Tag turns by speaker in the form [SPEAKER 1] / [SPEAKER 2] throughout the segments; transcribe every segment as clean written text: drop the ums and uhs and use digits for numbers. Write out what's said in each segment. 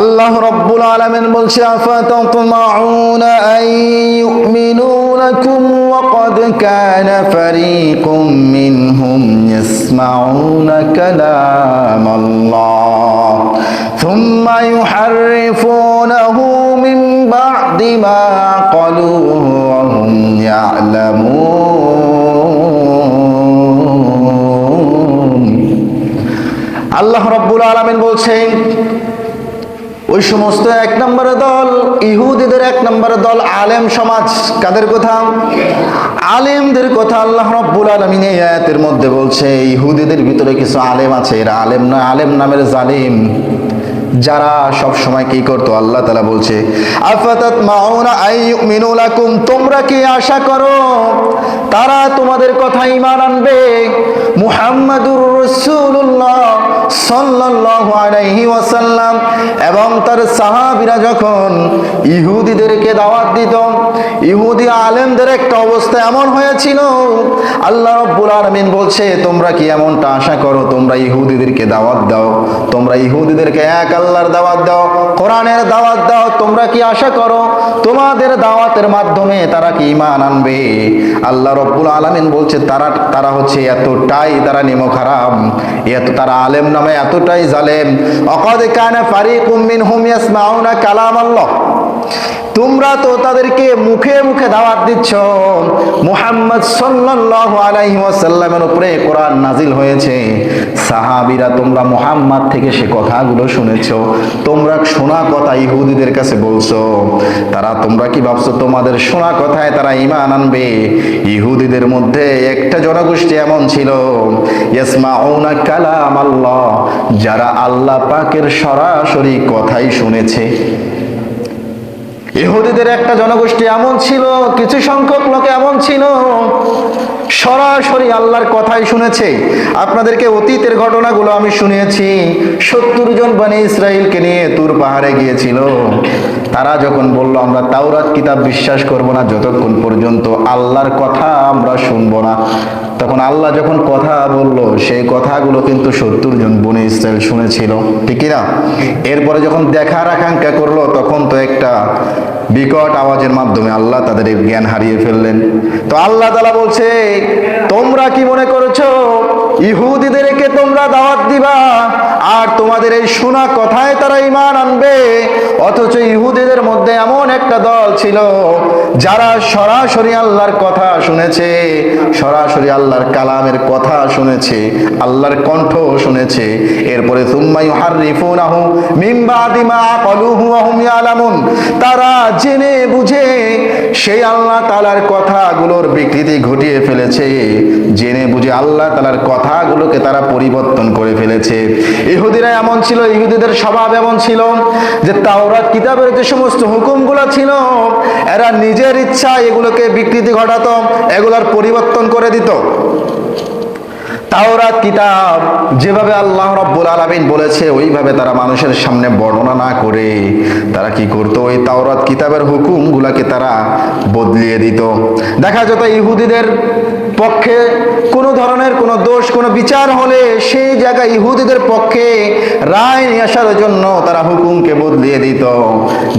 [SPEAKER 1] আল্লাহ রাব্বুল আলামিন বলছে আফাতাতমাউনা আন ইউমিনু লাকুম ওয়া ক্বাদ কানা ফারীকুম মিনহুম ইয়াসমাউনা কালামাল্লাহ থুম্মা ইউহাররিফুনাহু মিন বা'দি মা ক্বালুহু ওয়া হুম ইয়া'লামুন। আল্লাহ রাব্বুল আলামিন বলছেন ওই সমস্ত এক নম্বরের দল ইহুদিদের এক নম্বরের দল আলেম সমাজ, কাদের কথা? আলেমদের কথা আল্লাহ রাব্বুল আলামিন এই আয়াতের মধ্যে বলছে। ইহুদিদের ভিতরে কিছু আলেম আছে, এরা আলেম নয়, আলেম নামের জালিম, যারা সব সময় কি করতো? আল্লাহ তাআলা বলছে আফাতাতমাউনা আন ইউমিনু লাকুম, তোমরা কি আশা করো তারা তোমাদের কথা ঈমান আনবে? মুহাম্মাদুর রাসূলুল্লাহ সাল্লাল্লাহু আলাইহি ওয়াসাল্লাম এবং তার সাহাবীরা যখন ইহুদিদেরকে দাওয়াত দিত, ইহুদি আলেমদের একটা অবস্থা এমন হয়েছিল, আল্লাহ রাব্বুল আলামিন বলছে তোমরা কি এমনটা আশা করো? তোমরা ইহুদিদেরকে দাওয়াত দাও, তোমরা ইহুদিদেরকে এক আল্লাহর দাওয়াত দাও, কোরআনের দাওয়াত দাও, তোমরা কি আশা করো তোমাদের দাওয়াতের মাধ্যমে তারা কি ঈমান আনবে? আল্লাহ রাব্বুল আলামিন বলছে তারা হচ্ছে এতটাই তারা নিমকহারাম, তারা আলেম নামে এতটাই জালেম। ওয়াকাদ কানা ফারীকুম মিনহুম ইয়াসমাউনা কালামাল্লাহ, তোমরা তো তাদেরকে মুখে মুখে দাওয়াত দিচ্ছ, মুহাম্মদ সাল্লাল্লাহু আলাইহি ওয়াসাল্লামের উপরে কোরআন নাজিল হয়েছে, সাহাবীরা তোমরা মুহাম্মদ থেকে সে কথাগুলো শুনেছো, তোমরা শোনা কথা ইহুদিদের কাছে বলছো, তোমরা কি ভাবছো তোমাদের শোনা কথায় তারা ঈমান আনবে? ইহুদিদের মধ্যে একটা জনগোষ্ঠী এমন ছিল ইয়াসমাউনা কালামাল্লাহ, যারা আল্লাহ পাকের সরাসরি কথাই শুনেছে। ইহুদিদের একটা জনগোষ্ঠী এমন ছিল, কিছু সংখ্যক লোক এমন ছিল সরাসরি আল্লাহর কথাই শুনেছে। আপনাদেরকে অতীতের ঘটনাগুলো আমি শুনিয়েছি। 70 জন বনি ইসরাইলকে নিয়ে তুর পাহাড়ে গিয়েছিল। তারা যখন বলল আমরা তাওরাত কিতাব বিশ্বাস করব না যতক্ষণ পর্যন্ত আল্লাহর কথা আমরা শুনবো না, তখন আল্লাহ যখন কথা বলল সেই কথাগুলো কিন্তু 70 জন বনি ইসরাইল শুনেছিল, ঠিক না? এরপরে যখন দেখার আকাঙ্ক্ষা করলো তখন তো একটা বিকট আওয়াজের মাধ্যমে আল্লাহ তাদের জ্ঞান হারিয়ে ফেললেন। তো আল্লাহ তাআলা বলছে তোমরা কি মনে করেছো ইহুদিদেরকে তোমরা দাওয়াত দিবা আর তোমাদের এই শোনা কথায় তারা ঈমান আনবে? অথচ ইহুদিদের মধ্যে এমন একটা দল ছিল যারা সরাসরি আল্লাহর কথা শুনেছে, সরাসরি আল্লাহর কালামের কথা শুনেছে, আল্লাহর কণ্ঠ শুনেছে। এরপরে সুম্মা ইউহাররিফুনাহু মিন বাদি মা ক্বালুহু ওয়া হুম ইয়ালামুন, তারা জেনে বুঝে সেই আল্লাহ তাআলার কথাগুলোর বিকৃতি ঘটিয়ে ফেলেছে, জেনে বুঝে আল্লাহ তাআলার কথাগুলোকে তারা পরিবর্তন করে ফেলেছে। ইহুদিরা এমন ছিল, ইহুদিদের স্বভাব এমন ছিল যে তাওরাত কিতাবের যে সমস্ত হুকুমগুলো ছিল এরা নিজের ইচ্ছা এগুলোকে বিকৃতি ঘটাতো, এগুলোর পরিবর্তন করে দিত। তাওরাত কিতাব যেভাবে আল্লাহ রাব্বুল আলামিন বলেছে ওইভাবে তারা মানুষের সামনে বর্ণনা না করে তারা কি করতো? ওই তাওরাত কিতাবের হুকুমগুলোকে তারা বদলিয়ে দিত। দেখা যেত ইহুদিদের পক্ষে কোনো ধরনের কোনো দোষ, কোনো বিচার হলে সেই জায়গায় ইহুদিদের পক্ষে রায় নিয়ে আসার জন্য তারা হুকুমকে বদলিয়ে দিত।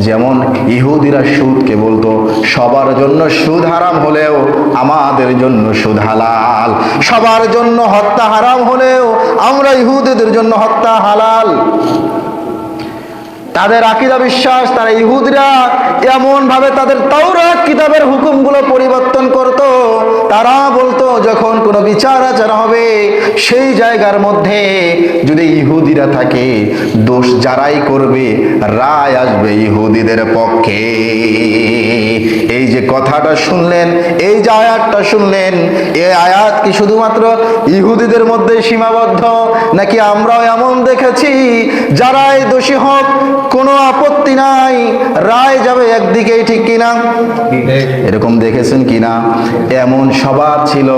[SPEAKER 1] যেমন ইহুদিরা সুদকে বলতো সবার জন্য সুদ হারাম হলেও আমাদের জন্য সুদ হালাল, সবার জন্য হত্যা হারাম হলেও আমরা ইহুদিদের জন্য হত্যা হালাল। তাদের আকীদা বিশ্বাস, তারা ইহুদিরা এমন ভাবে তাদের তাওরাত কিতাবের হুকুমগুলো পরিবর্তন করত। তারা বলতো যখন কোনো বিচার আচার হবে সেই জায়গার মধ্যে যদি ইহুদিরা থাকে দোষ যারাই করবে রায় আসবে ইহুদিদের পক্ষে। এই যে কথাটা শুনলেন, এই যে আয়াতটা শুনলেন, এই আয়াত কি শুধুমাত্র ইহুদিদের মধ্যে সীমাবদ্ধ নাকি আমরাও এমন দেখেছি যারাই দোষী হোক কোনো আপত্তি নাই, রায় যাবে একদিকেই, ঠিক কিনা? এরকম দেখেছেন কিনা? এমন স্বভাব ছিল।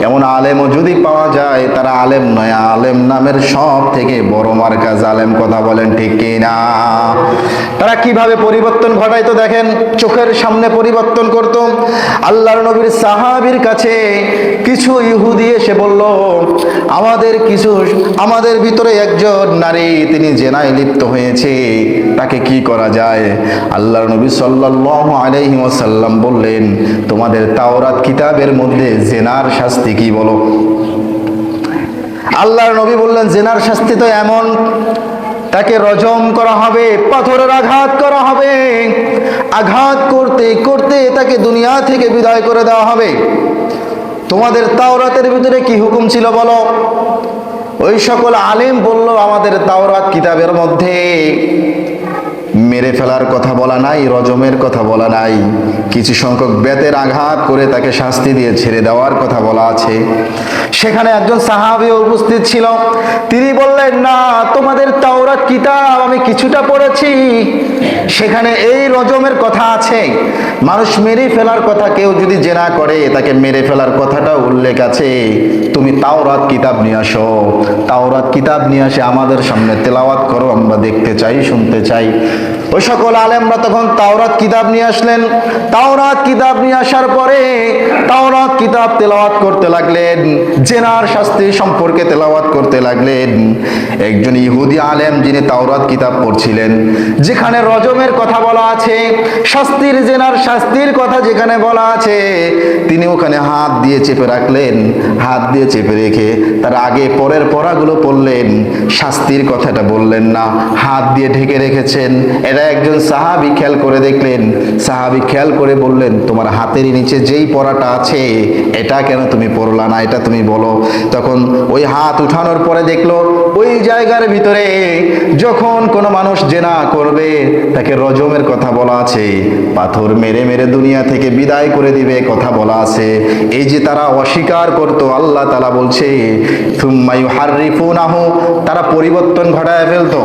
[SPEAKER 1] এমন আলেমও যদি পাওয়া যায় তারা আলেম নয়, আলেম নামের সব থেকে বড় মার্কা জালেম, কথা বলেন ঠিক কিনা? তারা কিভাবে পরিবর্তন ঘটাইতো দেখেন, চোখের সামনে পরিবর্তন পরিবর্তন করত। আল্লাহর নবীর সাহাবীর কাছে কিছু ইহুদি এসে বলল, আমাদের ভিতরে একজন নারী তিনি জেনায় লিপ্ত হয়েছে, তাকে কি করা যায়? আল্লাহর নবী সাল্লাল্লাহু আলাইহি ওয়াসাল্লাম বললেন, তোমাদের তাওরাত কিতাবের মধ্যে জেনার শাস্তি কি বলো? আল্লাহর নবী বললেন, জেনার শাস্তি তো এমন, তাকে রজম করা হবে, পাথরের আঘাত করা হবে, আঘাত করতে করতে তাকে দুনিয়া থেকে বিদায় করে দেওয়া হবে। তোমাদের তাওরাতের ভিতরে কি হুকুম ছিল বলো? ওই সকল আলেম বলল, আমাদের তাওরাত কিতাবের মধ্যে মেরে ফেলার কথা বলা নাই, রজমের কথা বলা নাই, কিছু সংখ্যক বেতের আঘাত করে তাকে শাস্তি দিয়ে ছেড়ে দেওয়ার কথা বলা আছে। সেখানে একজন সাহাবী উপস্থিত ছিল, তিনি বললেন, না, তোমাদের তাওরাত কিতাব আমি কিছুটা পড়েছি, সেখানে এই রজমের কথা আছে, মানুষ মেরে ফেলার কথা, কেউ যদি জেনা করে তাকে মেরে ফেলার কথাটা উল্লেখ আছে। তুমি তাওরাত কিতাব নিয়ে আসো, তাওরাত কিতাব নিয়ে আসে আমাদের সামনে তেলাওয়াত করো, আমরা দেখতে চাই, শুনতে চাই। ওই সকল আলেমরা তখন তাওরাত কিতাব নিয়ে আসলেন। তাওরাত কিতাব নিয়ে আসার পরে তাওরাত কিতাব তেলাওয়াত করতে লাগলেন, জেনার শাস্তি সম্পর্কে তেলাওয়াত করতে লাগলেন। একজন ইহুদি আলেম যিনি তাওরাত কিতাব পড়ছিলেন, যেখানে রজমের কথা বলা আছে, শাস্তির, জেনার শাস্তির কথা যেখানে বলা আছে, তিনি ওখানে হাত দিয়ে চেপে রাখলেন। হাত দিয়ে চেপে রেখে তার আগে পরের পড়াগুলো পড়লেন, শাস্তির কথাটা বললেন না, হাত দিয়ে ঢেকে রেখেছেন। এটা একজন সাহাবী খেয়াল করে দেখলেন, সাহাবী খেয়াল করে বললেন, তোমার হাতের নিচে যেই পড়াটা আছে এটা কেন তুমি পড়লা না, এটা তুমি বলো। তখন ওই হাত উঠানোর পরে দেখলো ওই জায়গার ভিতরে যখন কোনো মানুষ জেনা করবে তাকে রজমের কথা বলা আছে, পাথর মেরে মেরে দুনিয়া থেকে বিদায় করে দিবে কথা বলা আছে। এই যে তারা অস্বীকার করতো, আল্লাহ তাআলা বলছে, সুম্মা ইউহাররিফুনাহু, তারা পরিবর্তন ঘটায় ফেলতো।